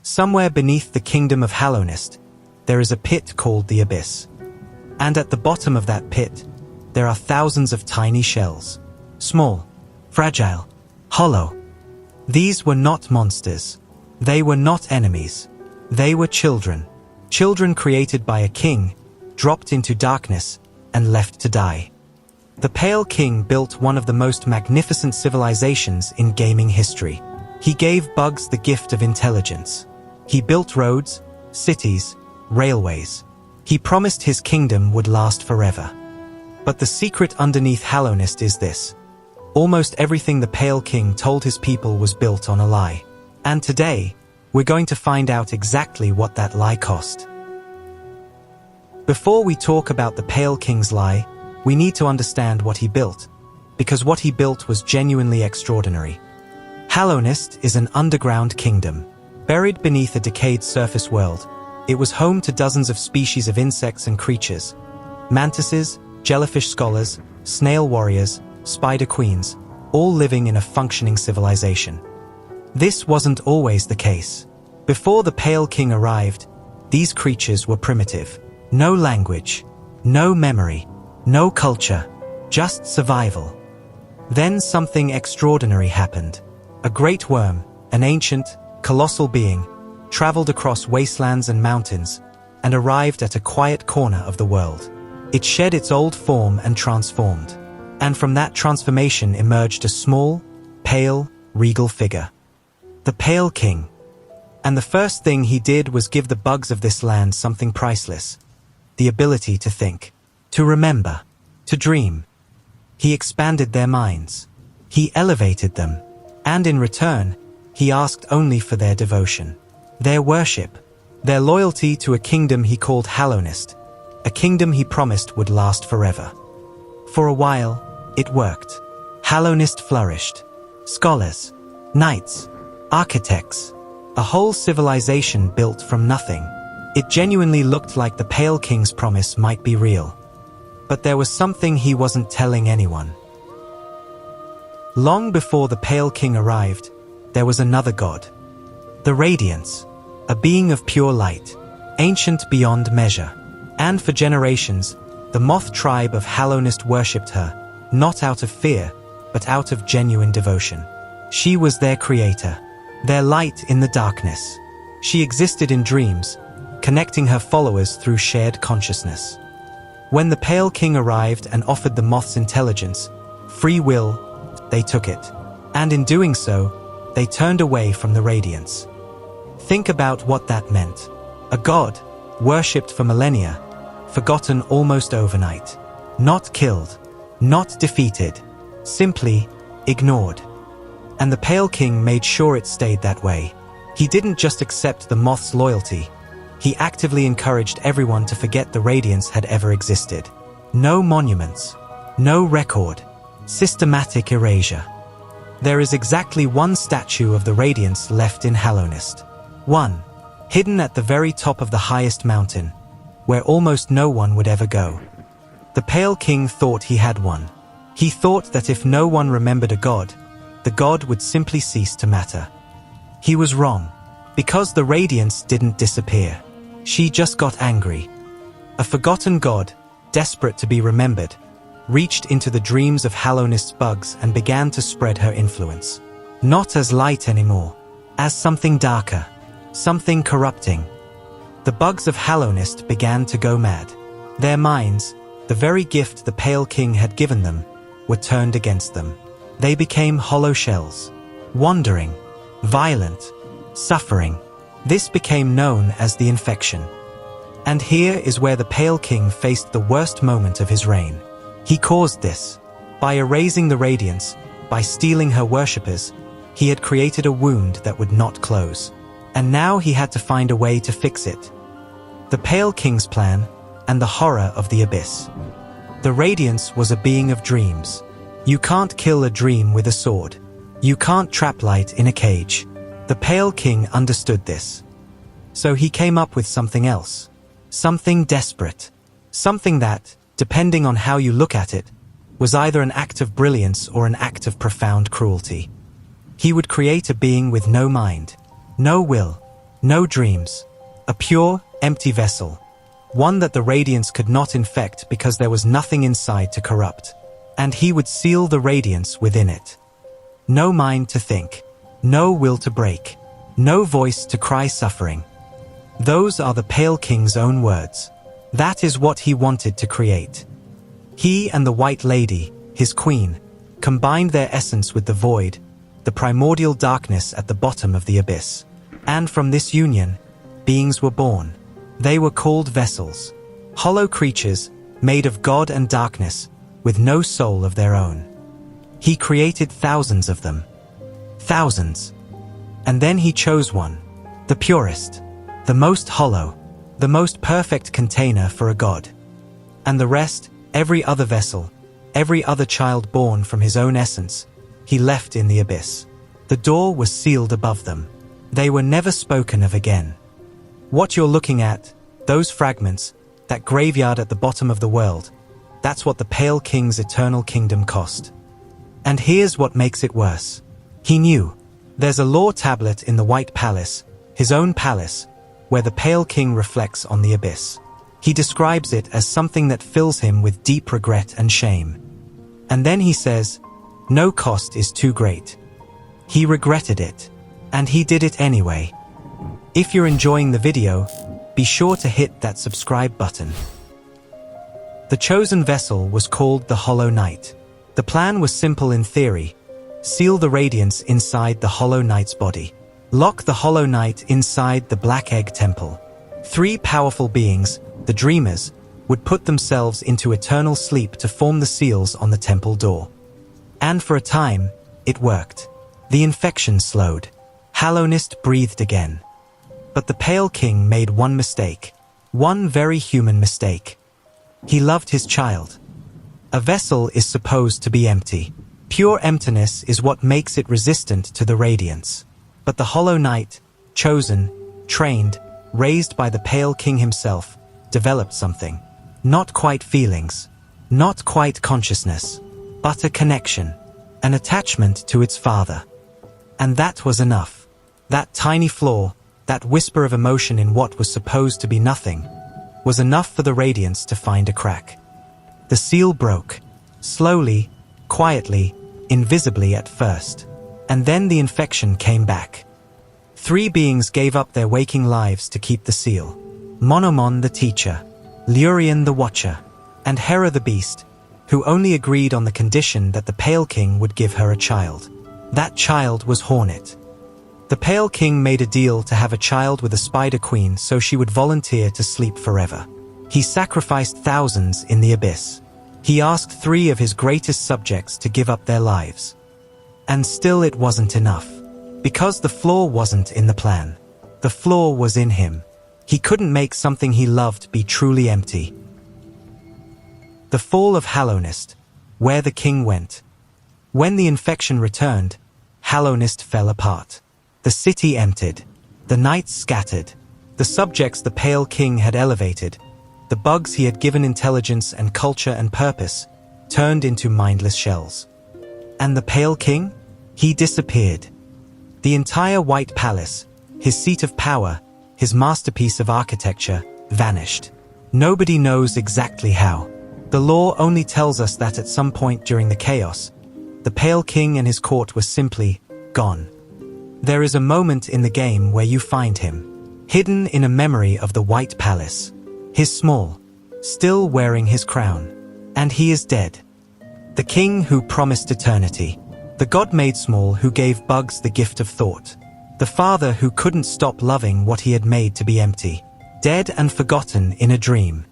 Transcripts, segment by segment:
Somewhere beneath the kingdom of Hallownest, there is a pit called the Abyss. And at the bottom of that pit, there are thousands of tiny shells. Small, fragile, hollow. These were not monsters. They were not enemies. They were children. Children created by a king, dropped into darkness, and left to die. The Pale King built one of the most magnificent civilizations in gaming history. He gave bugs the gift of intelligence. He built roads, cities, railways. He promised his kingdom would last forever. But the secret underneath Hallownest is this. Almost everything the Pale King told his people was built on a lie. And today, we're going to find out exactly what that lie cost. Before we talk about the Pale King's lie, we need to understand what he built, because what he built was genuinely extraordinary. Hallownest is an underground kingdom. Buried beneath a decayed surface world, it was home to dozens of species of insects and creatures. Mantises, jellyfish scholars, snail warriors, spider queens, all living in a functioning civilization. This wasn't always the case. Before the Pale King arrived, these creatures were primitive. No language, no memory, no culture, just survival. Then something extraordinary happened. A great worm, an ancient, colossal being, traveled across wastelands and mountains and arrived at a quiet corner of the world. It shed its old form and transformed. And from that transformation emerged a small, pale, regal figure. The Pale King. And the first thing he did was give the bugs of this land something priceless. The ability to think, to remember, to dream. He expanded their minds. He elevated them. And in return, he asked only for their devotion, their worship, their loyalty to a kingdom he called Hallownest, a kingdom he promised would last forever. For a while, it worked. Hallownest flourished. Scholars, knights, architects, a whole civilization built from nothing. It genuinely looked like the Pale King's promise might be real. But there was something he wasn't telling anyone. Long before the Pale King arrived, there was another god. The Radiance, a being of pure light, ancient beyond measure. And for generations, the moth tribe of Hallownest worshipped her, not out of fear, but out of genuine devotion. She was their creator, their light in the darkness. She existed in dreams, connecting her followers through shared consciousness. When the Pale King arrived and offered the moth's intelligence, free will, they took it. And in doing so, they turned away from the Radiance. Think about what that meant. A god, worshipped for millennia, forgotten almost overnight. Not killed, not defeated, simply ignored. And the Pale King made sure it stayed that way. He didn't just accept the moth's loyalty. He actively encouraged everyone to forget the Radiance had ever existed. No monuments, no record, systematic erasure. There is exactly one statue of the Radiance left in Hallownest. One, hidden at the very top of the highest mountain, where almost no one would ever go. The Pale King thought he had one. He thought that if no one remembered a god, the god would simply cease to matter. He was wrong, because the Radiance didn't disappear. She just got angry. A forgotten god, desperate to be remembered, reached into the dreams of Hallownest's bugs and began to spread her influence. Not as light anymore, as something darker, something corrupting. The bugs of Hallownest began to go mad. Their minds, the very gift the Pale King had given them, were turned against them. They became hollow shells, wandering, violent, suffering. This became known as the infection. And here is where the Pale King faced the worst moment of his reign. He caused this. By erasing the Radiance, by stealing her worshippers, he had created a wound that would not close. And now he had to find a way to fix it. The Pale King's plan, and the horror of the Abyss. The Radiance was a being of dreams. You can't kill a dream with a sword. You can't trap light in a cage. The Pale King understood this. So he came up with something else. Something desperate. Something that, depending on how you look at it, was either an act of brilliance or an act of profound cruelty. He would create a being with no mind, no will, No dreams. A pure, empty vessel. One that the Radiance could not infect because there was nothing inside to corrupt. And he would seal the Radiance within it. No mind to think. No will to break. No voice to cry suffering. Those are the Pale King's own words. That is what he wanted to create. He and the White Lady, his queen, combined their essence with the void, the primordial darkness at the bottom of the abyss. And from this union, beings were born. They were called vessels, hollow creatures made of God and darkness, with no soul of their own. He created thousands of them. Thousands. And then he chose one, the purest, the most hollow, the most perfect container for a god. And the rest, every other vessel, every other child born from his own essence, he left in the abyss. The door was sealed above them. They were never spoken of again. What you're looking at, those fragments, that graveyard at the bottom of the world, that's what the Pale King's eternal kingdom cost. And here's what makes it worse. He knew. There's a lore tablet in the White Palace, his own palace, where the Pale King reflects on the abyss. He describes it as something that fills him with deep regret and shame. And then he says, no cost is too great. He regretted it. And he did it anyway. If you're enjoying the video, be sure to hit that subscribe button. The chosen vessel was called the Hollow Knight. The plan was simple in theory. Seal the Radiance inside the Hollow Knight's body. Lock the Hollow Knight inside the Black Egg Temple. 3 powerful beings, the Dreamers, would put themselves into eternal sleep to form the seals on the temple door. And for a time, it worked. The infection slowed. Hallownest breathed again. But the Pale King made one mistake. One very human mistake. He loved his child. A vessel is supposed to be empty. Pure emptiness is what makes it resistant to the Radiance. But the Hollow Knight, chosen, trained, raised by the Pale King himself, developed something. Not quite feelings. Not quite consciousness. But a connection. An attachment to its father. And that was enough. That tiny flaw, that whisper of emotion in what was supposed to be nothing, was enough for the Radiance to find a crack. The seal broke. Slowly, quietly, invisibly at first. And then the infection came back. 3 beings gave up their waking lives to keep the seal. Monomon the teacher, Lurien the watcher, and Hera the beast, who only agreed on the condition that the Pale King would give her a child. That child was Hornet. The Pale King made a deal to have a child with a Spider Queen so she would volunteer to sleep forever. He sacrificed thousands in the abyss. He asked 3 of his greatest subjects to give up their lives. And still it wasn't enough. Because the flaw wasn't in the plan. The flaw was in him. He couldn't make something he loved be truly empty. The Fall of Hallownest, where the king went. When the infection returned, Hallownest fell apart. The city emptied. The knights scattered. The subjects the Pale King had elevated, the bugs he had given intelligence and culture and purpose, turned into mindless shells. And the Pale King? He disappeared. The entire White Palace, his seat of power, his masterpiece of architecture, vanished. Nobody knows exactly how. The lore only tells us that at some point during the chaos, the Pale King and his court were simply gone. There is a moment in the game where you find him, hidden in a memory of the White Palace. He's small, still wearing his crown, and he is dead. The king who promised eternity, the god made small who gave bugs the gift of thought, the father who couldn't stop loving what he had made to be empty, dead and forgotten in a dream.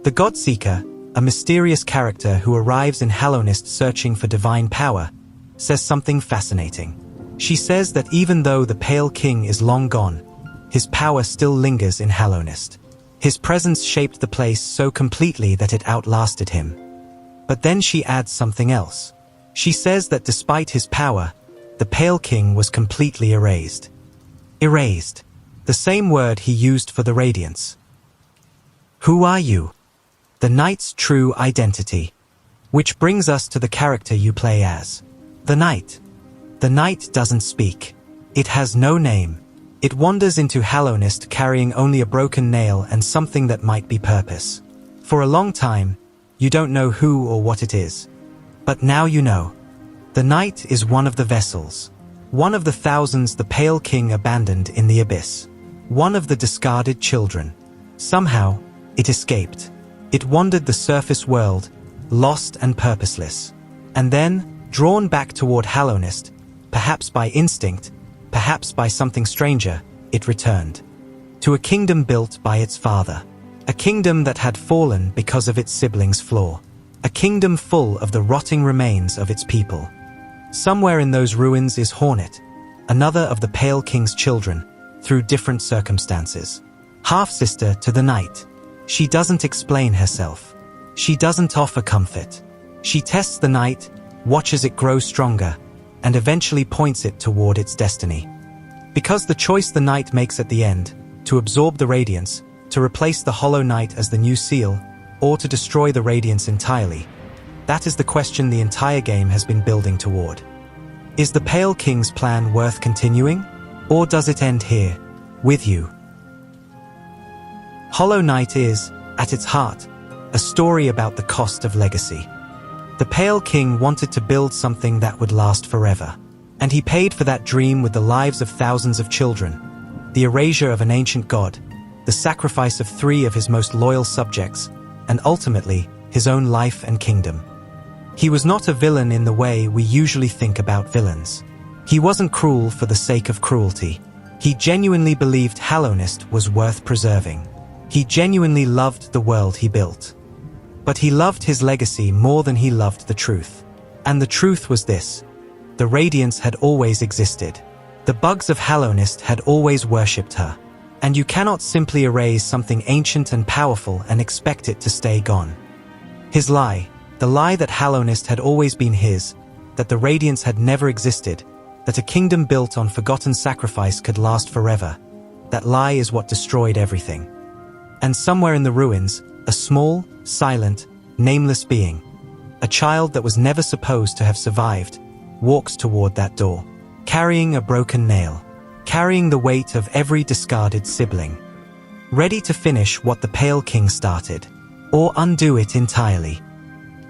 The God-Seeker, a mysterious character who arrives in Hallownest searching for divine power, says something fascinating. She says that even though the Pale King is long gone, his power still lingers in Hallownest. His presence shaped the place so completely that it outlasted him. But then she adds something else. She says that despite his power, the Pale King was completely erased. Erased. The same word he used for the Radiance. Who are you? The knight's true identity. Which brings us to the character you play as. The knight. The knight doesn't speak. It has no name. It wanders into Hallownest carrying only a broken nail and something that might be purpose. For a long time, you don't know who or what it is. But now you know. The night is one of the vessels. One of the thousands the Pale King abandoned in the abyss. One of the discarded children. Somehow, it escaped. It wandered the surface world, lost and purposeless. And then, drawn back toward Hallownest, perhaps by instinct, perhaps by something stranger, it returned. To a kingdom built by its father. A kingdom that had fallen because of its siblings' flaw. A kingdom full of the rotting remains of its people. Somewhere in those ruins is Hornet, another of the Pale King's children, through different circumstances. Half-sister to the night. She doesn't explain herself. She doesn't offer comfort. She tests the night, watches it grow stronger, and eventually points it toward its destiny. Because the choice the night makes at the end, to absorb the Radiance, to replace the Hollow Knight as the new seal, or to destroy the Radiance entirely, that is the question the entire game has been building toward. Is the Pale King's plan worth continuing? Or does it end here, with you? Hollow Knight is, at its heart, a story about the cost of legacy. The Pale King wanted to build something that would last forever. And he paid for that dream with the lives of thousands of children, the erasure of an ancient god, the sacrifice of 3 of his most loyal subjects, and ultimately, his own life and kingdom. He was not a villain in the way we usually think about villains. He wasn't cruel for the sake of cruelty. He genuinely believed Hallownest was worth preserving. He genuinely loved the world he built. But he loved his legacy more than he loved the truth. And the truth was this. The Radiance had always existed. The bugs of Hallownest had always worshipped her. And you cannot simply erase something ancient and powerful and expect it to stay gone. His lie, the lie that Hallownest had always been his, that the Radiance had never existed, that a kingdom built on forgotten sacrifice could last forever, that lie is what destroyed everything. And somewhere in the ruins, a small, silent, nameless being, a child that was never supposed to have survived, walks toward that door, carrying a broken nail, carrying the weight of every discarded sibling, ready to finish what the Pale King started, or undo it entirely.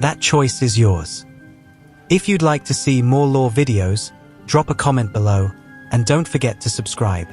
That choice is yours. If you'd like to see more lore videos, drop a comment below, and don't forget to subscribe.